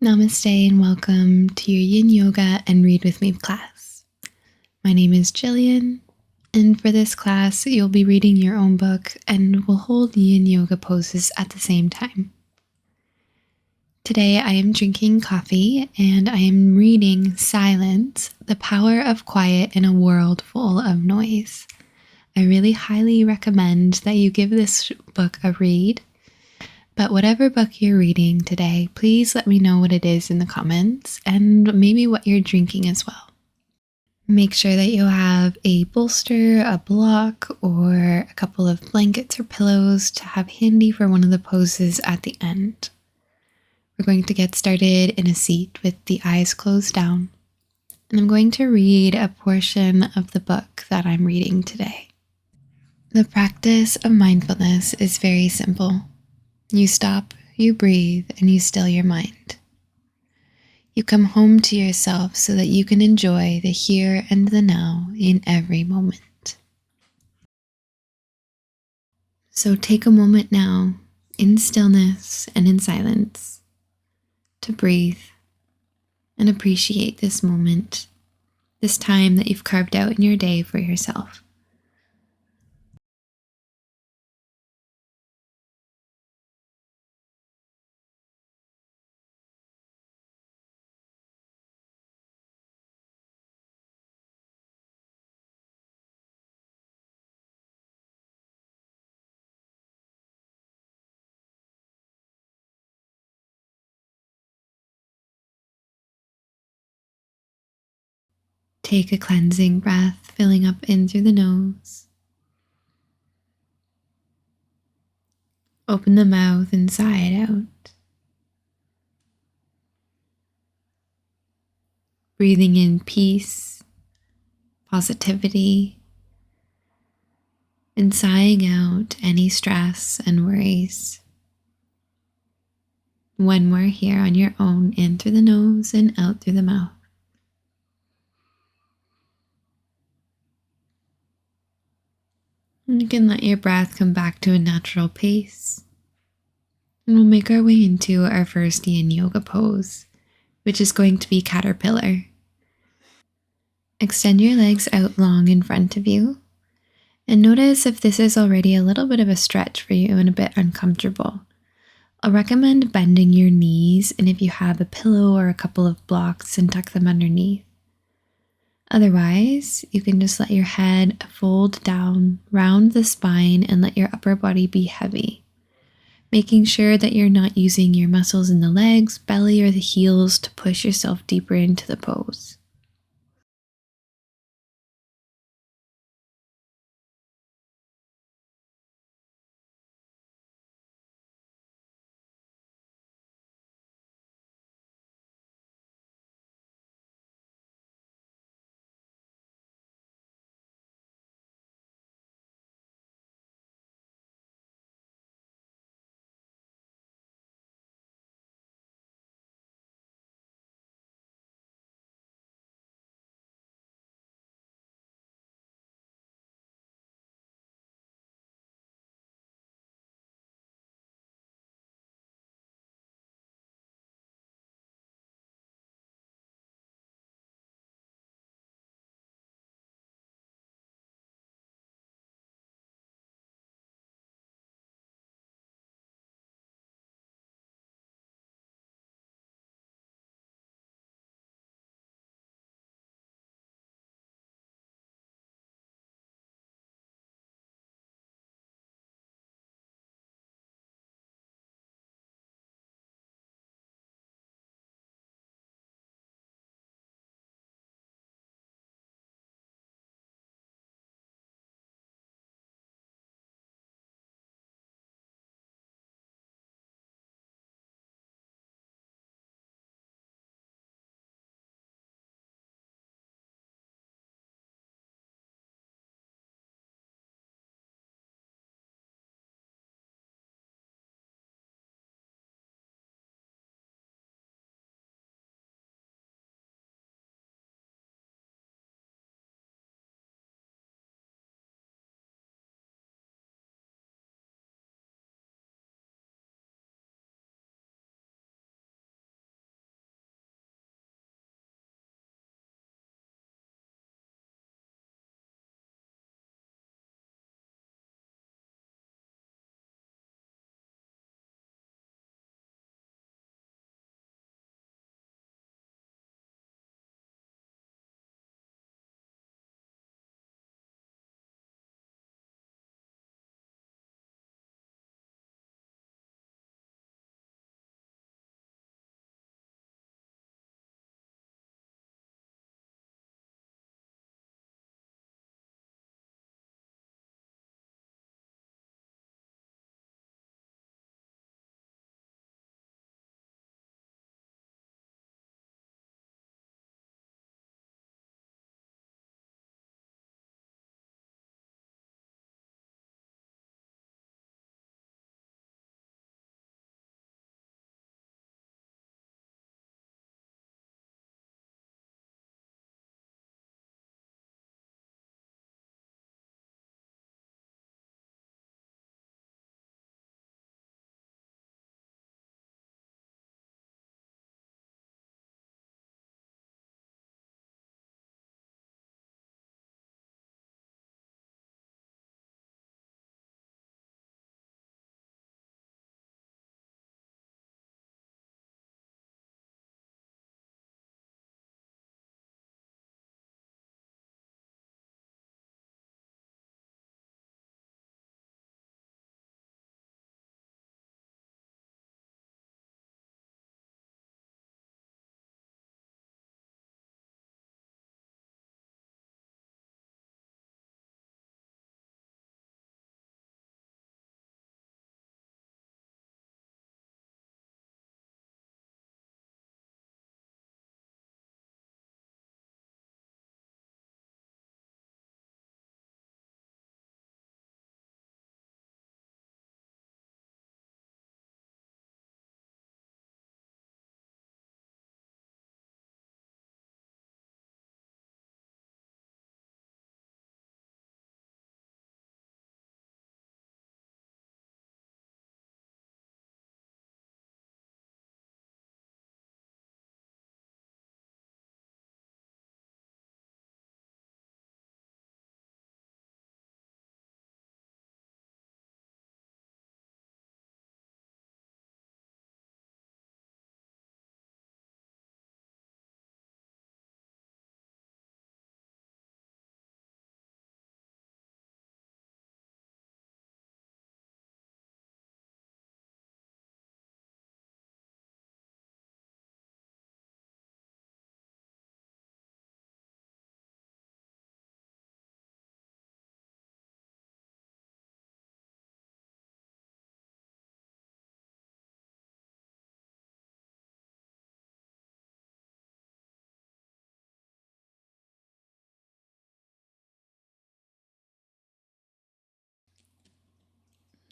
Namaste and welcome to your Yin Yoga and Read With Me class. My name is Jillian, and for this class, you'll be reading your own book and will hold Yin Yoga poses at the same time. Today, I am drinking coffee and I am reading Silence, The Power of Quiet in a World Full of Noise. I really highly recommend that you give this book a read. But whatever book you're reading today, please let me know what it is in the comments and maybe what you're drinking as well. Make sure that you have a bolster, a block, or a couple of blankets or pillows to have handy for one of the poses at the end. We're going to get started in a seat with the eyes closed down, and I'm going to read a portion of the book that I'm reading today. The practice of mindfulness is very simple. You stop, you breathe, and you still your mind. You come home to yourself so that you can enjoy the here and the now in every moment. So take a moment now, in stillness and in silence, to breathe and appreciate this moment, this time that you've carved out in your day for yourself. Take a cleansing breath, filling up in through the nose. Open the mouth and sigh it out. Breathing in peace, positivity, and sighing out any stress and worries. One more here on your own, in through the nose and out through the mouth. And you can let your breath come back to a natural pace. And we'll make our way into our first Yin Yoga pose, which is going to be caterpillar. Extend your legs out long in front of you. And notice if this is already a little bit of a stretch for you and a bit uncomfortable. I'll recommend bending your knees, and if you have a pillow or a couple of blocks, and tuck them underneath. Otherwise, you can just let your head fold down, round the spine, and let your upper body be heavy, making sure that you're not using your muscles in the legs, belly, or the heels to push yourself deeper into the pose.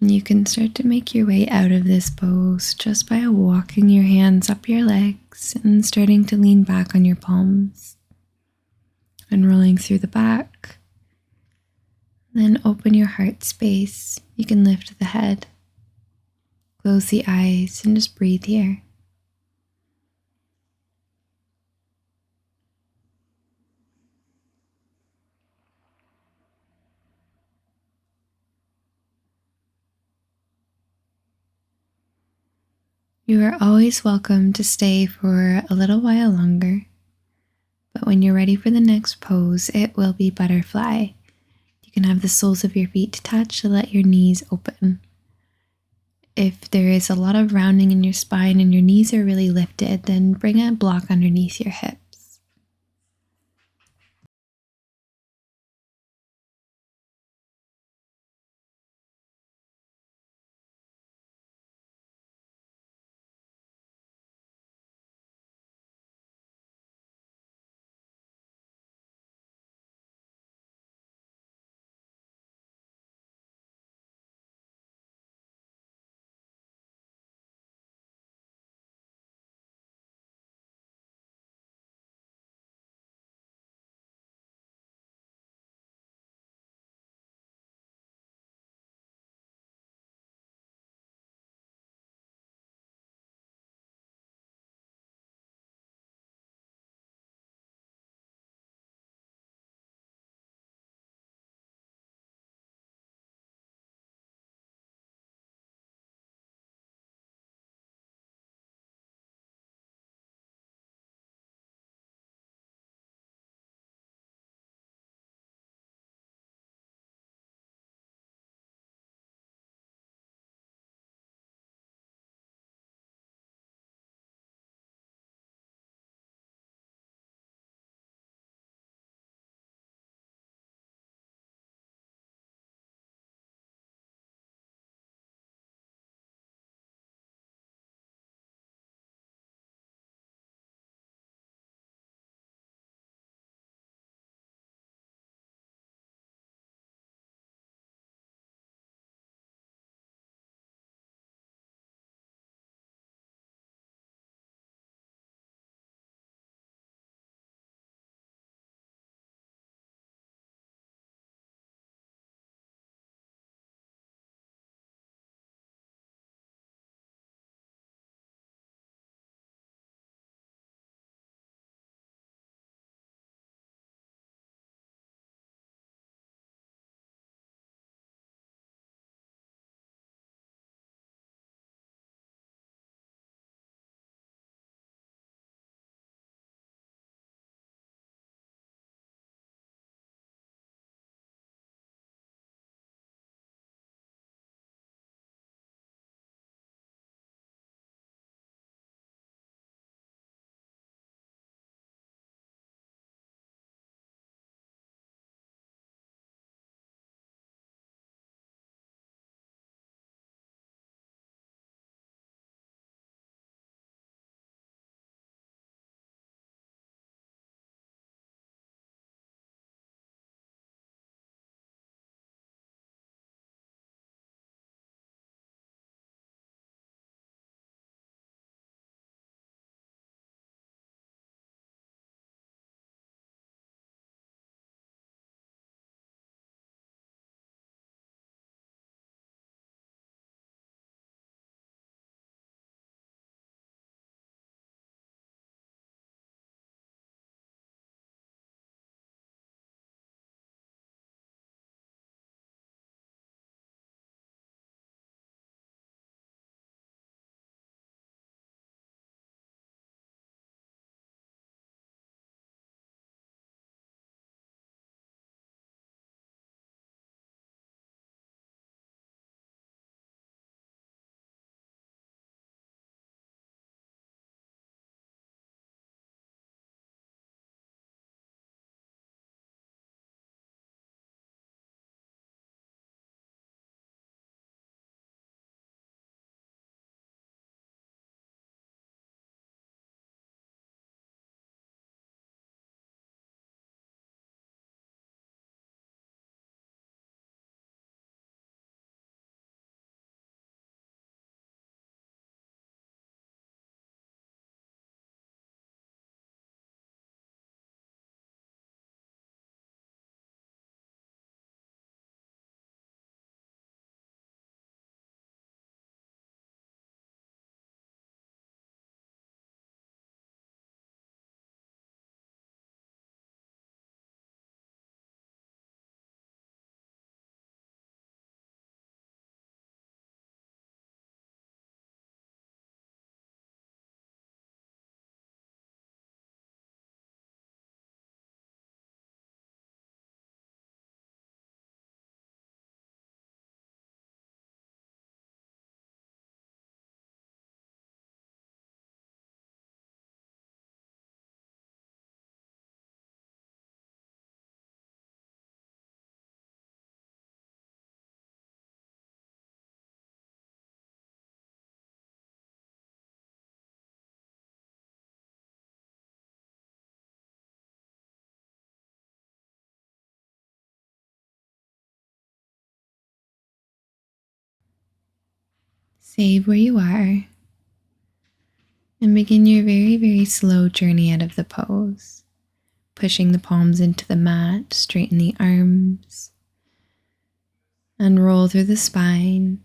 You can start to make your way out of this pose just by walking your hands up your legs and starting to lean back on your palms and rolling through the back. Then open your heart space. You can lift the head, close the eyes, and just breathe here. You are always welcome to stay for a little while longer, but when you're ready for the next pose, it will be butterfly. You can have the soles of your feet touch to let your knees open. If there is a lot of rounding in your spine and your knees are really lifted, then bring a block underneath your hip. Save where you are and begin your very, very slow journey out of the pose. Pushing the palms into the mat, straighten the arms, unroll through the spine,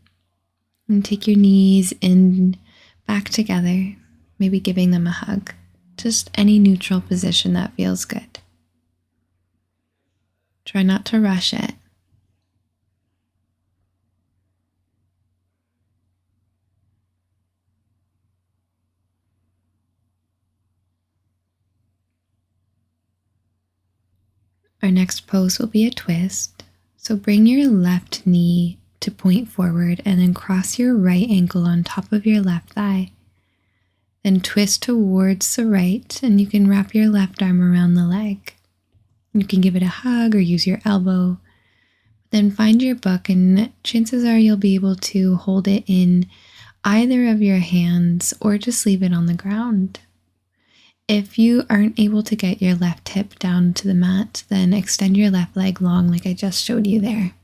and take your knees in back together, maybe giving them a hug. Just any neutral position that feels good. Try not to rush it. Our next pose will be a twist. So bring your left knee to point forward and then cross your right ankle on top of your left thigh. Then twist towards the right and you can wrap your left arm around the leg. You can give it a hug or use your elbow. Then find your book and chances are you'll be able to hold it in either of your hands or just leave it on the ground. If you aren't able to get your left hip down to the mat, then extend your left leg long like I just showed you there.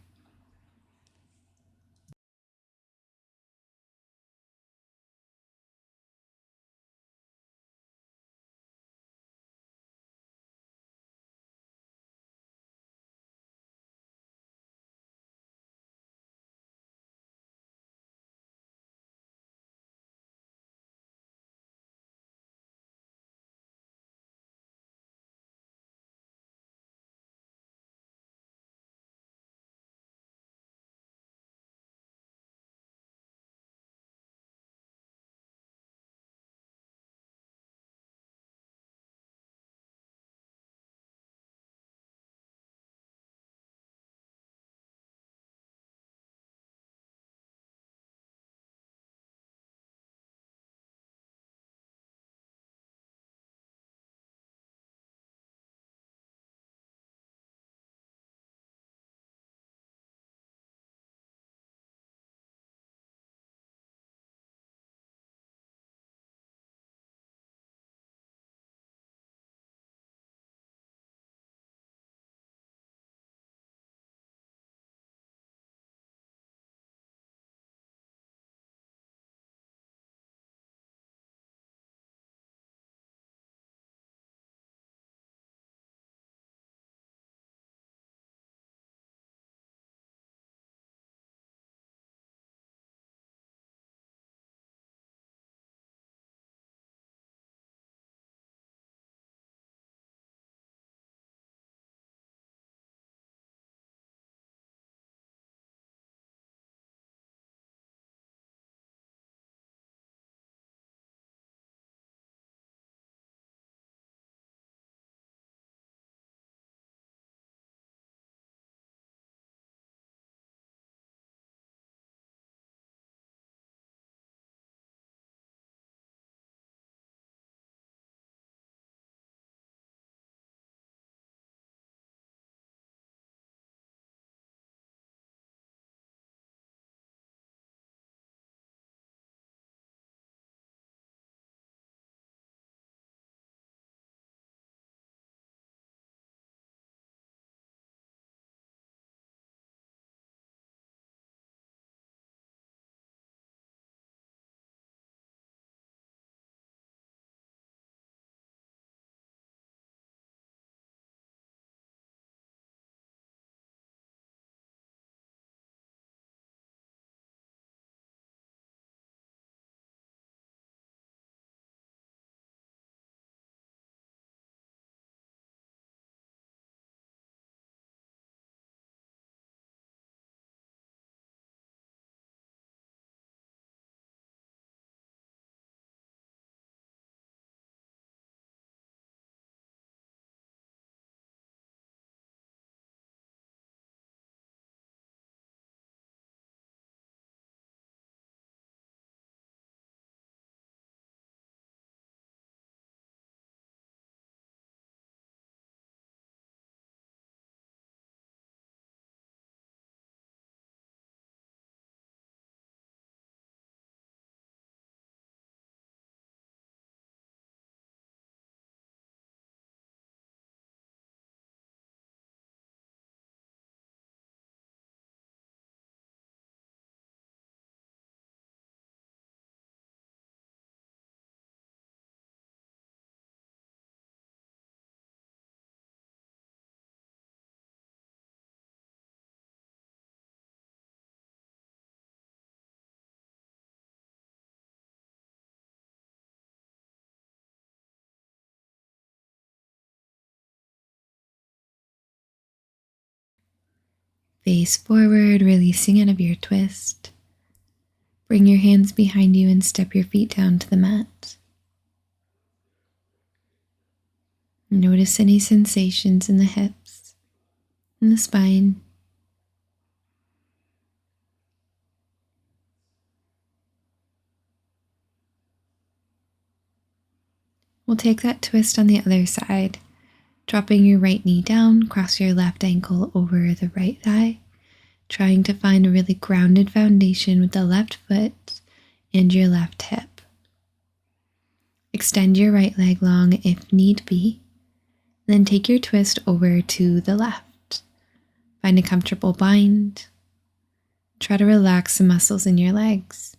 face forward, releasing out of your twist. Bring your hands behind you and step your feet down to the mat. Notice any sensations in the hips, in the spine. We'll take that twist on the other side, dropping your right knee down, cross your left ankle over the right thigh, trying to find a really grounded foundation with the left foot and your left hip. Extend your right leg long if need be, then take your twist over to the left. Find a comfortable bind. Try to relax the muscles in your legs.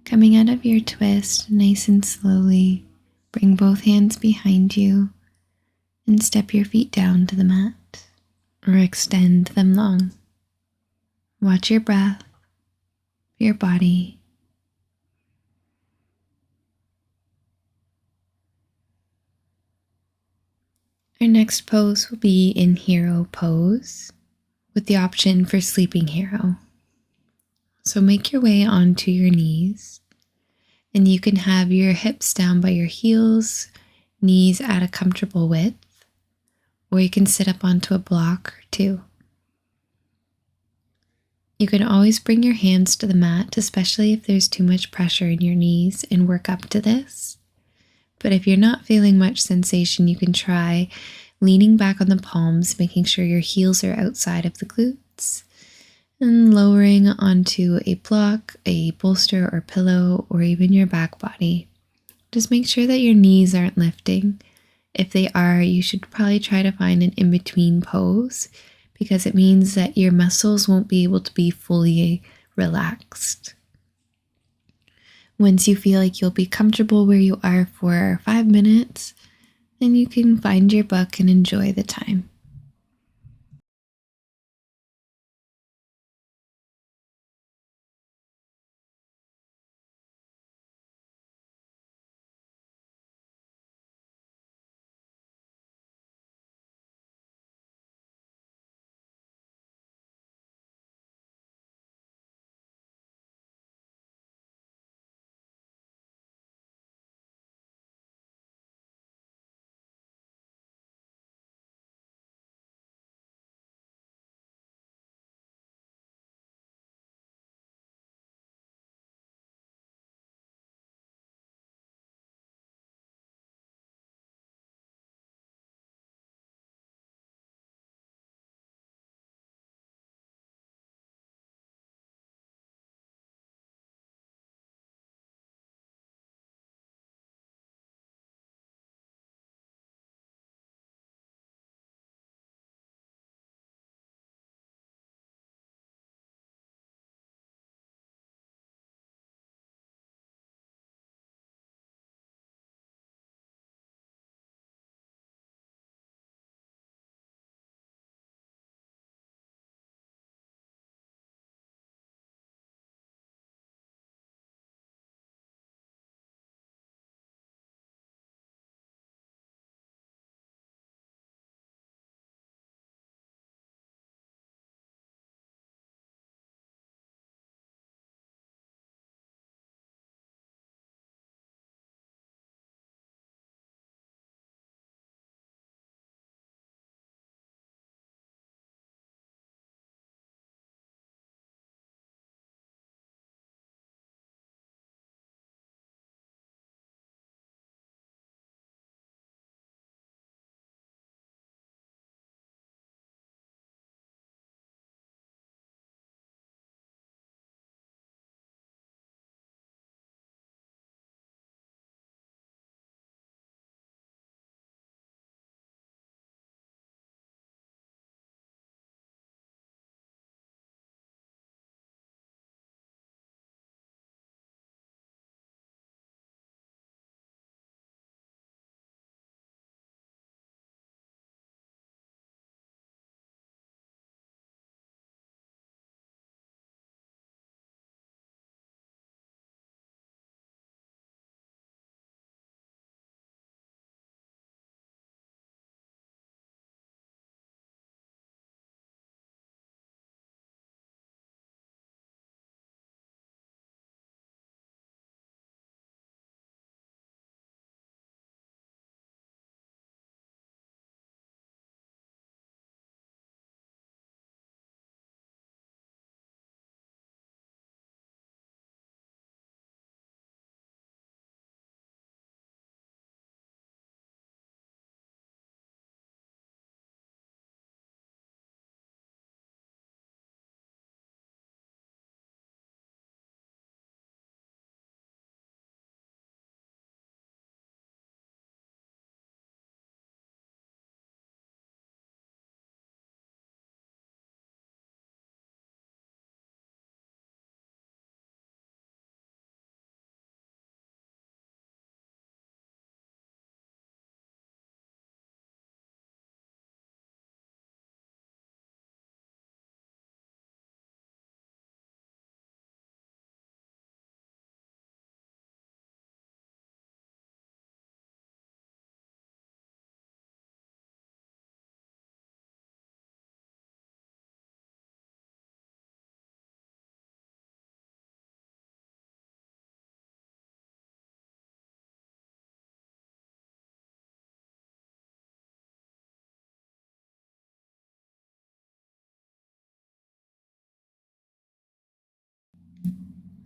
Coming out of your twist, nice and slowly, bring both hands behind you and step your feet down to the mat or extend them long. Watch your breath, your body. Our next pose will be in hero pose with the option for sleeping hero. So make your way onto your knees, and you can have your hips down by your heels, knees at a comfortable width, or you can sit up onto a block or two. You can always bring your hands to the mat, especially if there's too much pressure in your knees, and work up to this. But if you're not feeling much sensation, you can try leaning back on the palms, making sure your heels are outside of the glutes, and lowering onto a block, a bolster or pillow, or even your back body. Just make sure that your knees aren't lifting. If they are, you should probably try to find an in-between pose, because it means that your muscles won't be able to be fully relaxed. Once you feel like you'll be comfortable where you are for 5 minutes, then you can find your book and enjoy the time.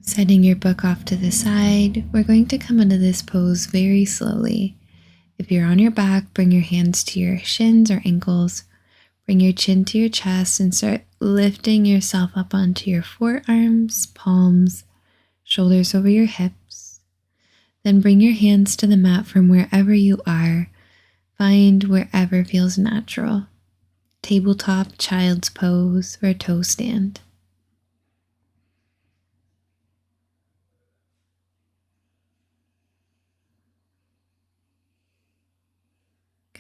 Setting your book off to the side, we're going to come into this pose very slowly. If you're on your back, bring your hands to your shins or ankles. Bring your chin to your chest and start lifting yourself up onto your forearms, palms, shoulders over your hips. Then bring your hands to the mat from wherever you are. Find wherever feels natural. Tabletop, child's pose, or toe stand.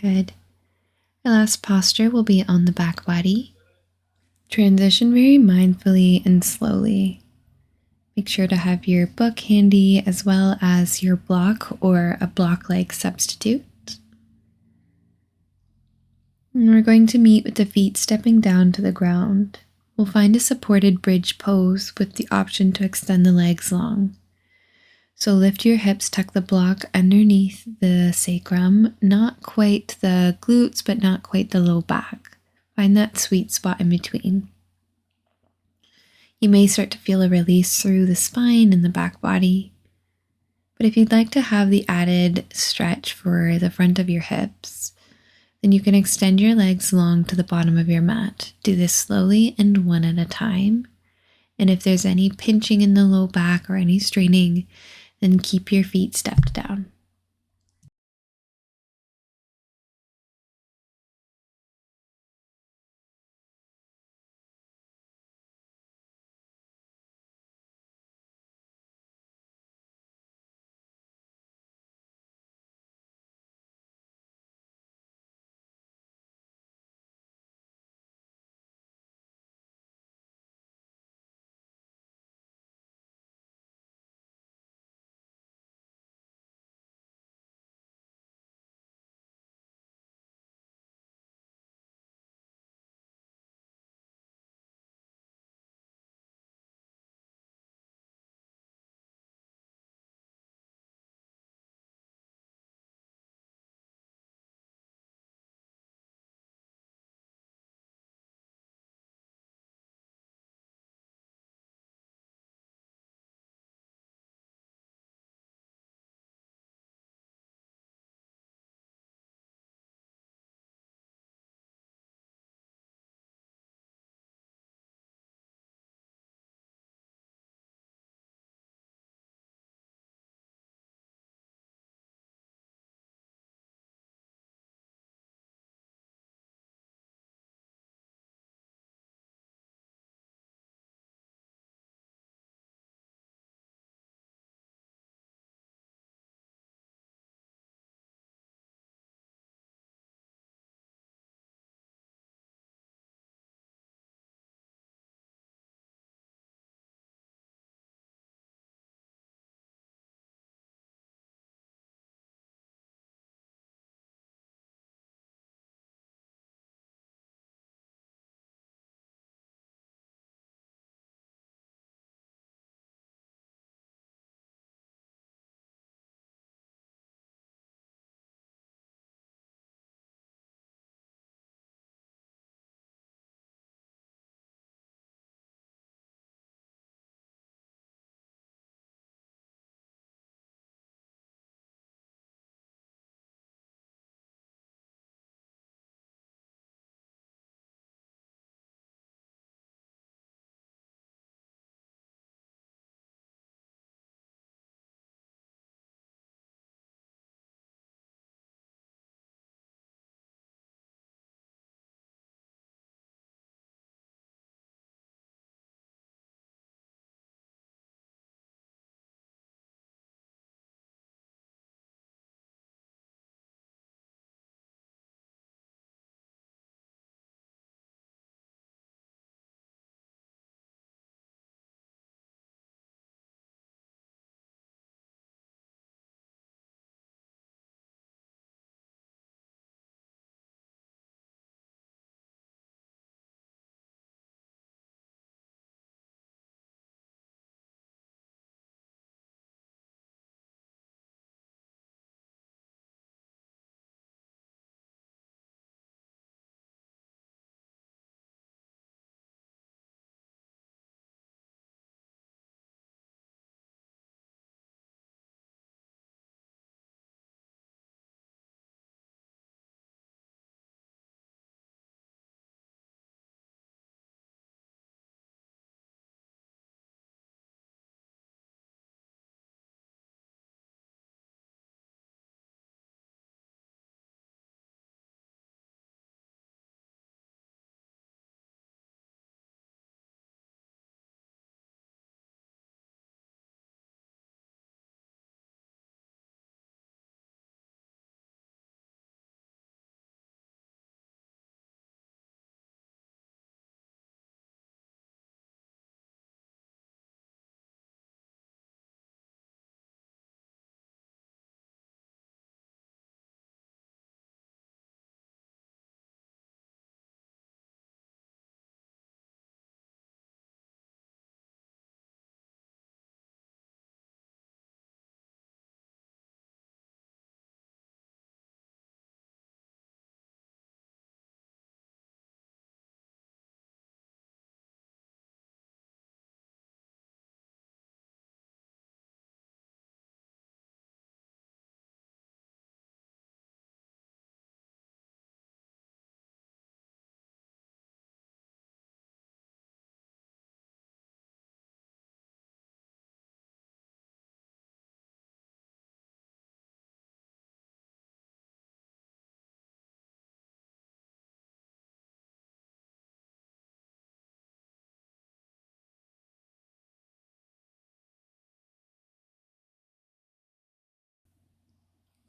Good. Our last posture will be on the back body. Transition very mindfully and slowly. Make sure to have your book handy as well as your block or a block-like substitute. And we're going to meet with the feet stepping down to the ground. We'll find a supported bridge pose with the option to extend the legs long. So lift your hips, tuck the block underneath the sacrum, not quite the glutes, but not quite the low back. Find that sweet spot in between. You may start to feel a release through the spine and the back body. But if you'd like to have the added stretch for the front of your hips, then you can extend your legs long to the bottom of your mat. Do this slowly and one at a time. And if there's any pinching in the low back or any straining, then keep your feet stepped down.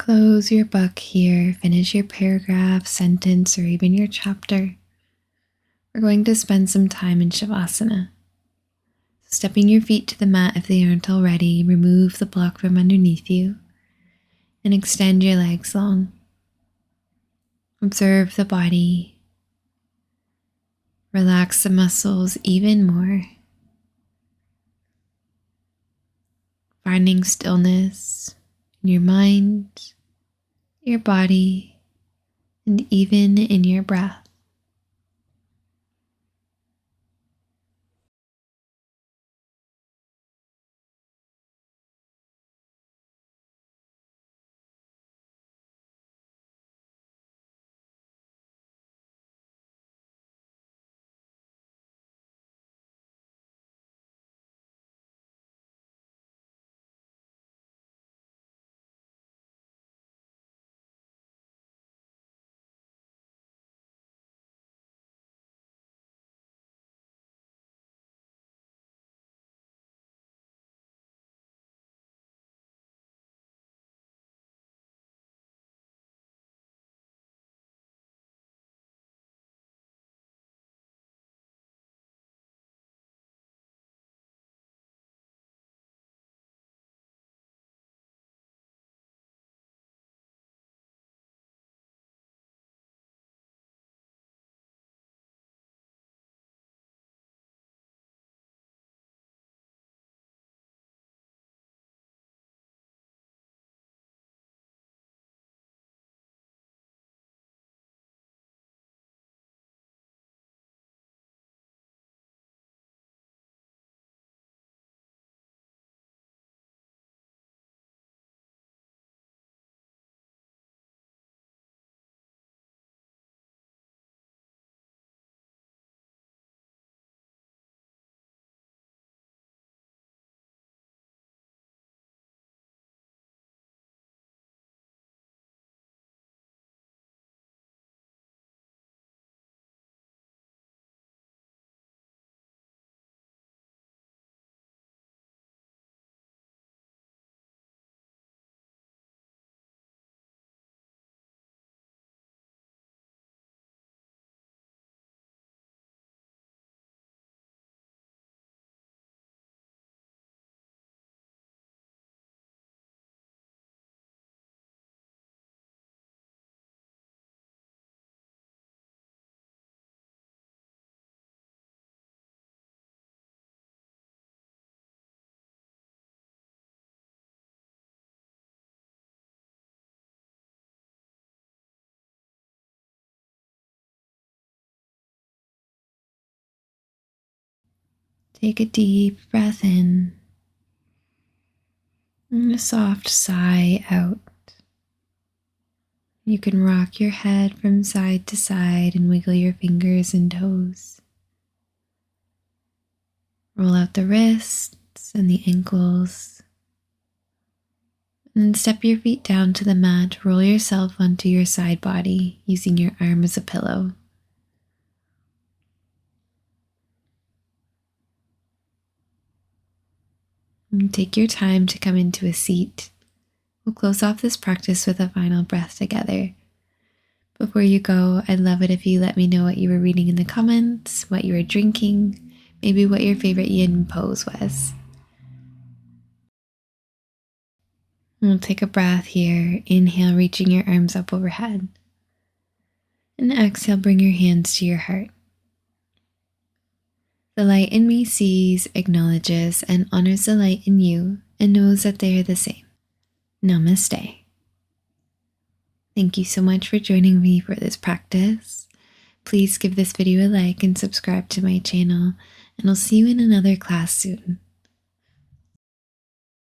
Close your book here, finish your paragraph, sentence, or even your chapter. We're going to spend some time in Shavasana. Stepping your feet to the mat if they aren't already, remove the block from underneath you and extend your legs long. Observe the body. Relax the muscles even more. Finding stillness in your mind, your body, and even in your breath. Take a deep breath in and a soft sigh out. You can rock your head from side to side and wiggle your fingers and toes. Roll out the wrists and the ankles. And then step your feet down to the mat. Roll yourself onto your side body using your arm as a pillow. And take your time to come into a seat. We'll close off this practice with a final breath together. Before you go, I'd love it if you let me know what you were reading in the comments, what you were drinking, maybe what your favorite yin pose was. We'll take a breath here. Inhale, reaching your arms up overhead. And exhale, bring your hands to your heart. The light in me sees, acknowledges, and honors the light in you and knows that they are the same. Namaste. Thank you so much for joining me for this practice. Please give this video a like and subscribe to my channel, and I'll see you in another class soon.